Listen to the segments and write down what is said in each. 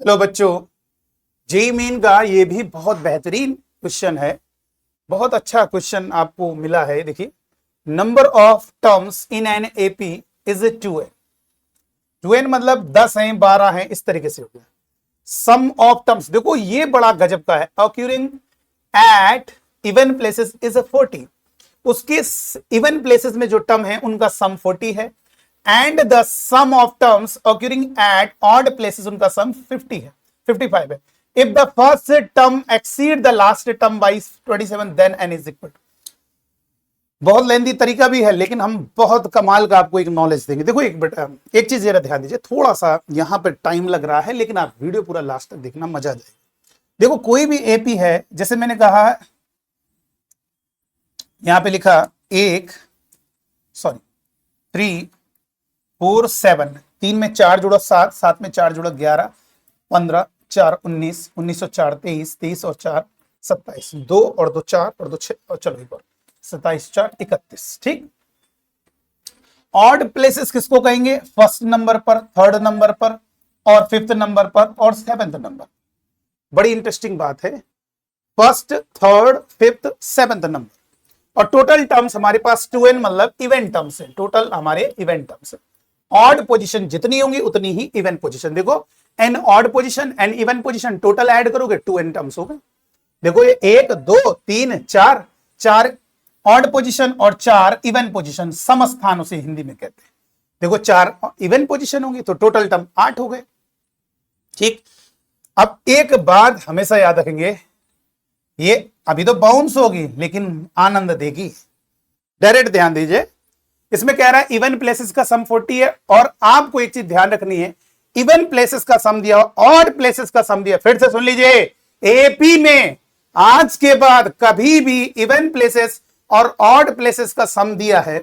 Hello बच्चों, JEE main का ये भी बहुत बेहतरीन क्वेश्चन है। बहुत अच्छा क्वेश्चन आपको मिला है। देखिए, number of terms in an AP is 2n। 2n मतलब 10 हैं, 12 हैं, इस तरीके से हो गया। सम ऑफ टर्म्स देखो, ये बड़ा गजब का है। ऑक्यूरिंग एट इवन प्लेसेस इज 40। उसके इवन प्लेसेस में जो टर्म है उनका सम 40 है। And the sum of terms occurring at odd places उनका सम 50 है, 55 है। If the first term exceed the last term by 27 then n is equal. बहुत लेंदी तरीका भी है, लेकिन हम बहुत कमाल का आपको एक नॉलेज देंगे। देखो एक चीज जरा ध्यान दीजिए, थोड़ा सा यहां पर टाइम लग रहा है, लेकिन आप वीडियो पूरा लास्ट तक देखना, मजा आ जाएगा। देखो, कोई भी एपी है, जैसे मैंने कहा यहां पे लिखा 3 4 7, 3 में 4 जोड़ा 7, 7 में 4 जोड़ा 11, 15 4 19, 19 और 4 23, 23 और 4 27, 2 और 2 4 और 2 6 और चलो एक बार 27 4 31। ठीक। ऑड प्लेसेस किसको कहेंगे? फर्स्ट नंबर पर, थर्ड नंबर पर और फिफ्थ नंबर पर और सेवेंथ नंबर। बड़ी इंटरेस्टिंग बात है। First, third, fifth, seventh number. और टोटल टर्म्स हमारे पास 2n मतलब इवेंट टर्म्स है। टोटल हमारे इवेंट टर्म्स है। ऑड पोजीशन जितनी होंगी उतनी ही इवन पोजीशन। देखो, n odd position, n even position, total add करोगे 2n टर्म्स हो गए। देखो, ये 1 2 3 4, 4 ऑड पोजीशन और 4 इवन पोजीशन, समस्थान उसे हिंदी में कहते हैं। देखो, 4 इवन पोजीशन होंगी तो टोटल टर्म 8 हो गए। ठीक। अब एक बात हमेशा याद रखेंगे, ये अभी तो बाउंस होगी लेकिन आनंद देगी। डायरेक्ट ध्यान दीजिए, इसमें कह रहा है इवन प्लेसेस का सम 40 है। और आपको एक चीज ध्यान रखनी है, इवन प्लेसेस का सम दिया, ऑड प्लेसेस का सम दिया। फिर से सुन लीजिए, एपी में आज के बाद कभी भी इवन प्लेसेस और ऑड प्लेसेस का सम दिया है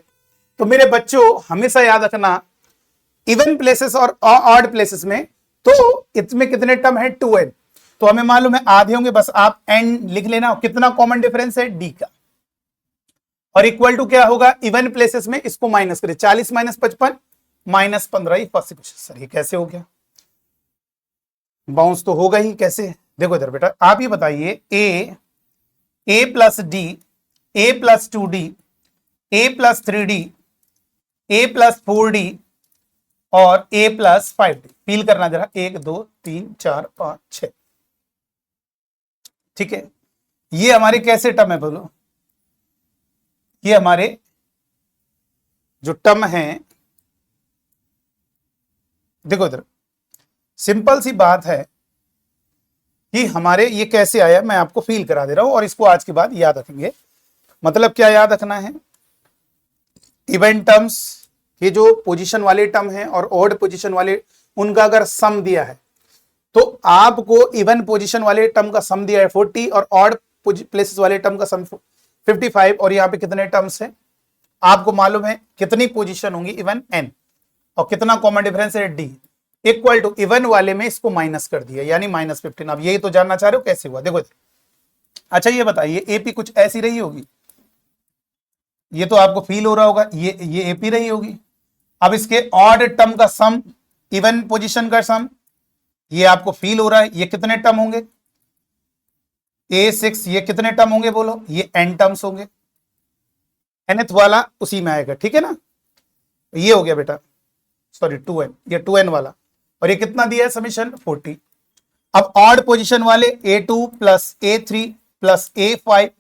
तो मेरे बच्चों हमेशा याद रखना, इवन प्लेसेस और ऑड प्लेसेस में तो इसमें कितने टर्म है? 2n। तो हमें मालूम है आधे होंगे, बस आप n लिख लेना। कितना कॉमन डिफरेंस है? d का। और इक्वल टू क्या होगा? इवन प्लेसेस में इसको माइनस करें, 40 माइनस 55 माइनस 15। ये फर्स्ट क्वेश्चन। सर ये कैसे हो गया? बाउंस तो होगा ही कैसे? देखो इधर बेटा, आप ये बताइए, a plus D, a plus 2d, a plus 3d, a plus 4d और a प्लस 5d। फील करना जरा, 1 2 3 4 5 6। ठीक है, ये हमारे कैसे टर्म है बोलो? ये हमारे जो टर्म है, देखो इधर सिंपल सी बात है कि हमारे ये कैसे आया, मैं आपको फील करा दे रहा हूं और इसको आज के बाद याद रखेंगे। मतलब क्या याद रखना है? इवेंट टर्म्स ये जो पोजीशन वाले टर्म हैं और ऑड पोजीशन वाले, उनका अगर सम दिया है तो आपको इवन पोजीशन वाले टर्म का सम दिया है 40 और ऑड प्लेसेस वाले टर्म का सम 55। और यहाँ पे कितने टर्म्स हैं आपको मालूम है, कितनी पोजीशन होंगी? Even n। और कितना कॉमन डिफरेंस है? d। इक्वल टू इवन वाले में इसको माइनस कर दिया, यानी -15। अब यही तो जानना चाह रहे हो कैसे हुआ? देखो, अच्छा ये बताइए, एपी कुछ ऐसी रही होगी, ये तो आपको फील हो रहा होगा, ये एपी रही होगी। अब इसके ऑड टर्म का सम, इवन पोजीशन का सम, ये आपको फील हो रहा है। ये कितने टर्म होंगे? A6। ये कितने टर्म होंगे बोलो? ये n टर्म्स होंगे। nth वाला उसी में आएगा, ठीक है ना? ये हो गया बेटा, सॉरी 2n, ये 2n वाला। और ये कितना दिया है समीशन? 40। अब ऑड पोजीशन वाले A2 plus A3 plus A5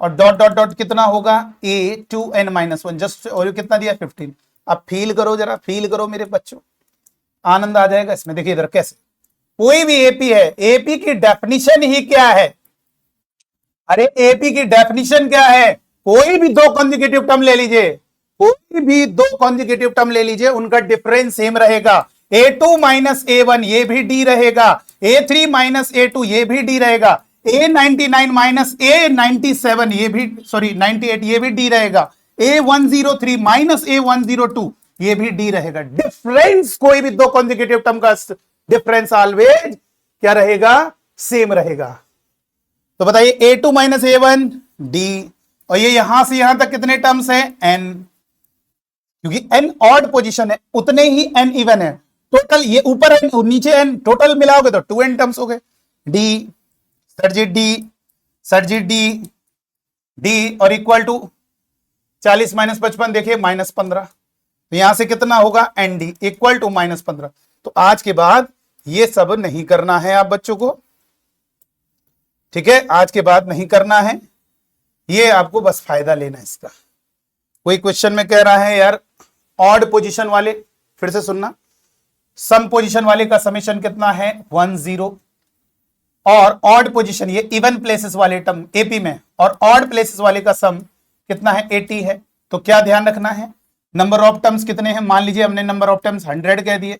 और डॉट डॉट डॉट कितना होगा? A2n-1 just. और ये कितना दिया? 15। अब फील करो जरा, फील करो मेरे बच्चों, आनंद आ जाएगा इसमें। देखिए इधर कैसे, कोई भी एपी है, एपी की डेफिनेशन ही क्या है? अरे एपी की डेफिनेशन क्या है? कोई भी दो कॉन्जिक्यूटिव टर्म ले लीजिए, कोई भी दो कॉन्जिक्यूटिव टर्म ले लीजिए, उनका डिफरेंस सेम रहेगा। A2 माइनस A1 ये भी D रहेगा, A3 माइनस A2 ये भी D रहेगा, A99 माइनस A97 ये भी, सॉरी 98 ये भी D रहेगा, A103 माइनस A102 ये भी D रहेगा। डिफरेंस कोई भी दो कॉन्जिक्यूटिव टर्म का डिफरेंस ऑलवेज क्या रहेगा? सेम रहेगा। तो बताइए, A2 माइनस A1 D, और ये यहां से यहां तक कितने टर्म्स हैं? n। क्योंकि n ऑड पोजीशन है उतने ही n इवन है। टोटल ये ऊपर है नीचे एन, टोटल मिलाओगे तो 2n टर्म्स हो गए। डी सर जी, डी और इक्वल टू 40 माइनस 55 देखिए -15, तो यहां से कितना होगा एन डी इक्वल टू -15। तो आज के बाद ये सब नहीं करना है आप बच्चों को, ठीक है, आज के बाद नहीं करना है, ये आपको बस फायदा लेना है इसका। कोई क्वेश्चन में कह रहा है यार ऑड पोजीशन वाले, फिर से सुनना, सम पोजीशन वाले का समेशन कितना है 10, और ऑड पोजीशन ये इवन प्लेसेस वाले टर्म एपी में, और ऑड प्लेसेस वाले का सम कितना है 80 है। तो क्या ध्यान रखना है, नंबर ऑफ टर्म्स कितने हैं, मान लीजिए हमने नंबर ऑफ टर्म्स 100 कह दिए,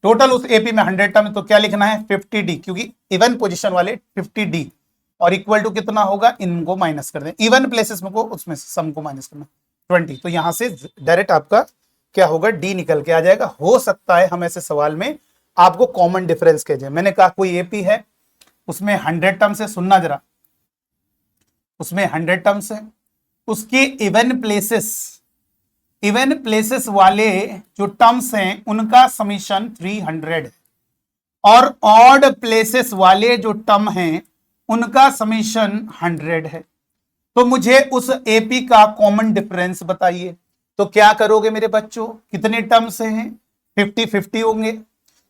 टोटल उस एपी में 100 टर्म, तो क्या लिखना है 50d, क्योंकि इवन पोजीशन वाले 50d, और इक्वल टू कितना होगा, इनको माइनस कर दें, इवन प्लेसेस में को उसमें से सम को माइनस करना 20। तो यहां से डायरेक्ट आपका क्या होगा, डी निकल के आ जाएगा। हो सकता है हम ऐसे सवाल में आपको कॉमन डिफरेंस कह जाए, मैंने कहा कोई एपी है उसमें 100 टर्म्स है, सुनना जरा, उसमें 100 टर्म्स है, उसके इवन प्लेसेस वाले जो टर्म्स हैं उनका समीशन 300 है, और ऑड प्लेसेस वाले जो टर्म हैं उनका समीशन 100 है। तो मुझे उस एपी का कॉमन डिफरेंस बताइए। तो क्या करोगे मेरे बच्चों, कितने टर्म्स हैं 50-50 होंगे,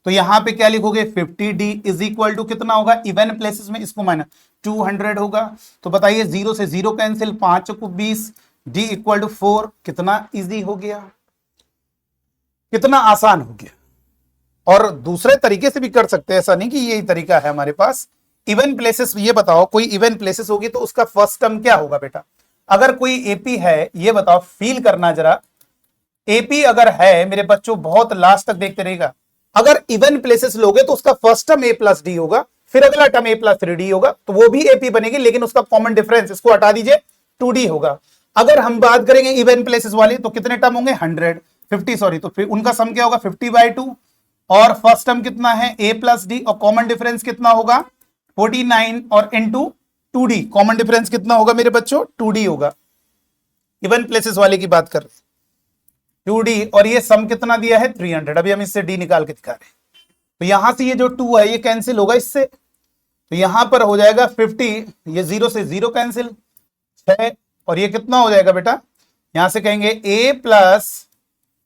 तो यहां पे क्या लिखोगे 50d इज इक्वल टू कितना होगा, इवन प्लेसेस में इसको माइनस 200 होगा। तो बताइए 0 से 0 कैंसिल, 5 को 20, d इक्वल टू 4, कितना इजी हो गया, कितना आसान हो गया। और दूसरे तरीके से भी कर सकते हैं, ऐसा नहीं कि यही तरीका है हमारे पास। इवन प्लेसेस, ये बताओ कोई इवन प्लेसेस होगी तो उसका फर्स्ट टर्म क्या होगा बेटा, अगर कोई एपी है, ये बताओ, फील करना जरा, एपी अगर है मेरे बच्चों, बहुत लास्ट तक देखते रहेगा, अगर इवन प्लेसेस लोगे तो उसका first term a plus D होगा, फिर अगला टर्म a प्लस 3d होगा, तो वो भी एपी बनेगी, लेकिन उसका कॉमन डिफरेंस, इसको हटा दीजिए, 2d होगा। अगर हम बात करेंगे इवन प्लेसेस वाली, तो कितने टर्म होंगे 150 सॉरी, तो फिर उनका सम क्या होगा 50/2, और फर्स्ट टर्म कितना है a प्लस डी, और कॉमन डिफरेंस कितना होगा 49, और इनटू 2d, कॉमन डिफरेंस कितना होगा मेरे बच्चों 2d होगा, इवन प्लेसेस वाले की बात कर रहे हैं 2d, और ये सम कितना दिया है 300। अभी हम इससे d निकाल के दिखा रहे हैं, तो यहां से ये जो 2 है ये कैंसिल होगा इससे, तो यहां पर हो जाएगा 50, ये 0 से 0 कैंसिल 6, और ये कितना हो जाएगा बेटा, यहां से कहेंगे a plus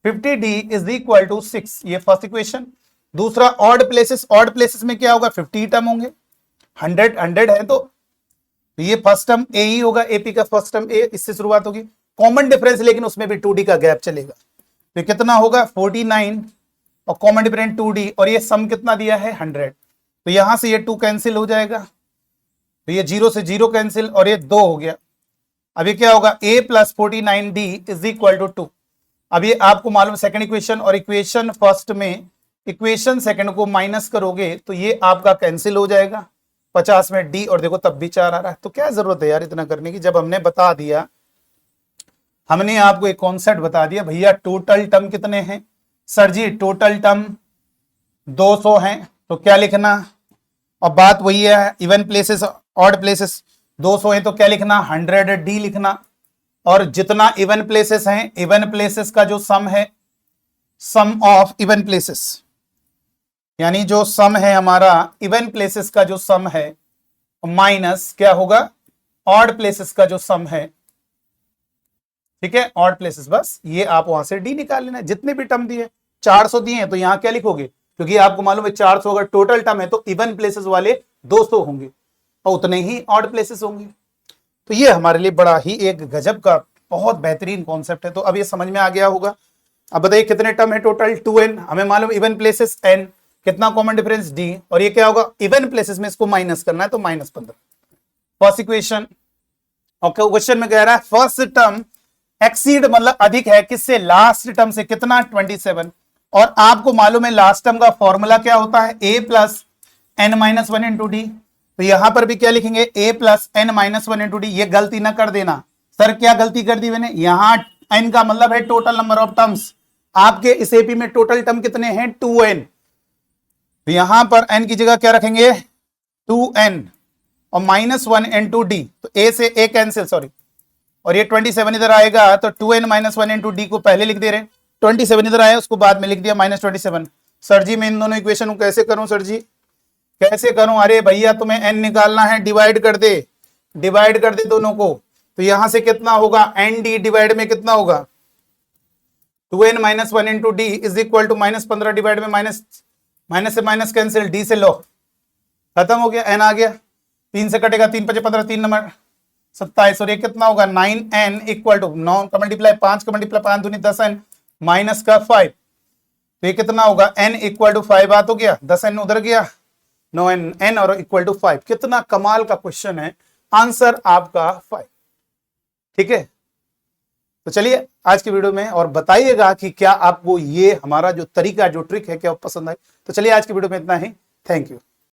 50d is equal to 6, ये फर्स्ट इक्वेशन। दूसरा ऑड प्लेसेस में क्या होगा 50 टर्म होंगे, 100 है, तो ये फर्स्ट टर्म a ही होगा, एपी का फर्स्ट टर्म a, इससे शुरुआत होगी, कॉमन डिफरेंस लेकिन उसमें भी 2d का गैप चलेगा, तो कितना होगा 49, और कॉमन डिफरेंस 2d, और ये सम कितना दिया है 100, तो यहां से ये 2 कैंसिल हो जाएगा, तो ये 0 से 0 कैंसिल, और ये 2 हो गया। अब ये क्या होगा a plus 49d is equal to 2। अब ये आपको मालूम सेकंड इक्वेशन और इक्वेशन फर्स्ट में इक्वेशन सेकंड को माइनस करोगे तो ये आपका कैंसिल हो जाएगा, 50 में d, और देखो तब भी 4 आ रहा है, तो क्या जरूरत है यार इतना करने की, जब हमने बता दिया, हमने आपको एक कॉन्सेप्ट बता दिया भैया टोटल टर्म कितने हैं, सर जी टोटल टर्म 200 हैं, तो क्या लिखना, और बात वही है इवन प्लेसेस ऑड प्लेसेस 200 हैं, तो क्या लिखना 100d लिखना, और जितना इवन प्लेसेस हैं, इवन प्लेसेस का जो सम है, सम ऑफ इवन प्लेसेस, यानी जो सम है हमारा इवन प्लेसेस का जो सम है, माइनस क्या होगा ऑड प्लेसेस का जो सम है, ठीक है, ऑड प्लेसेस, बस ये आप वहां से डी निकाल लेना। जितने भी टर्म दिए 400 दिए हैं, तो यहां क्या लिखोगे, क्योंकि आपको मालूम है 400 अगर टोटल टर्म है तो इवन प्लेसेस वाले 200 होंगे, और उतने ही ऑड प्लेसेस होंगे। तो ये हमारे लिए बड़ा ही एक गजब का बहुत बेहतरीन कॉन्सेप्ट है। तो अब ये समझ में आ गया होगा। अब बताइए कितने टर्म है टोटल 2n, हमें मालूम इवन प्लेसेस n, कितना कॉमन डिफरेंस d, और ये क्या होगा इवन प्लेसेस में इसको माइनस करना है, तो -15 फर्स्ट इक्वेशन। और क्वेश्चन में कह रहा है फर्स्ट टर्म एक्सीड मतलब अधिक है किससे, लास्ट टर्म से, कितना 27, और आपको मालूम है लास्ट टर्म का फॉर्मूला क्या होता है a plus n-1 into D, तो यहां पर भी क्या लिखेंगे a plus n-1 into D. ये गलती ना कर देना, सर क्या गलती कर दी मैंने, यहां n का मतलब है टोटल नंबर ऑफ टर्म्स, आपके इस एपी में टोटल टर्म कितने हैं 2n, तो यहां पर n की जगह क्या रखेंगे 2n, और -1 इंटू डी, तो a से a कैंसिल, सॉरी, और ये 27 इधर आएगा, तो 2n-1 इंटू डी को पहले लिख दे रहे हैं, 27 इधर आया उसको बाद में लिख दिया -27, सर जी मैं इन दोनों इक्वेशन को कैसे करूं सर जी, कैसे करूं? अरे भैया तुम्हें n निकालना है, डिवाइड कर दे, डिवाइड कर दे दोनों को। तो यहां से कितना होगा, एन डी डिवाइड में कितना होगा, 2n minus 1 into D is equal to -15 divide में माइनस, माइनस से माइनस कैंसिल, डी से लो, खत्म हो गया, n आ गया, 3 से कटेगा, 3 5 15, 3 नंबर 27, और ये कितना होगा 9n इक्वल टू 9 का मल्टीप्लाई 5 का मल्टीप्लाई 5 दूनी 10n माइनस का 5, तो ये कितना होगा n इक्वल टू 5 आ तो गया, 10n उधर गया, 9n n और इक्वल टू 5। कितना कमाल का क्वेश्चन है, आंसर आपका 5। ठीक है, तो चलिए आज की वीडियो में और बताइएगा कि क्या आपको ये हमारा जो तरीका, जो ट्रिक है क्या पसंद आई। तो चलिए आज की वीडियो में इतना ही, थैंक यू।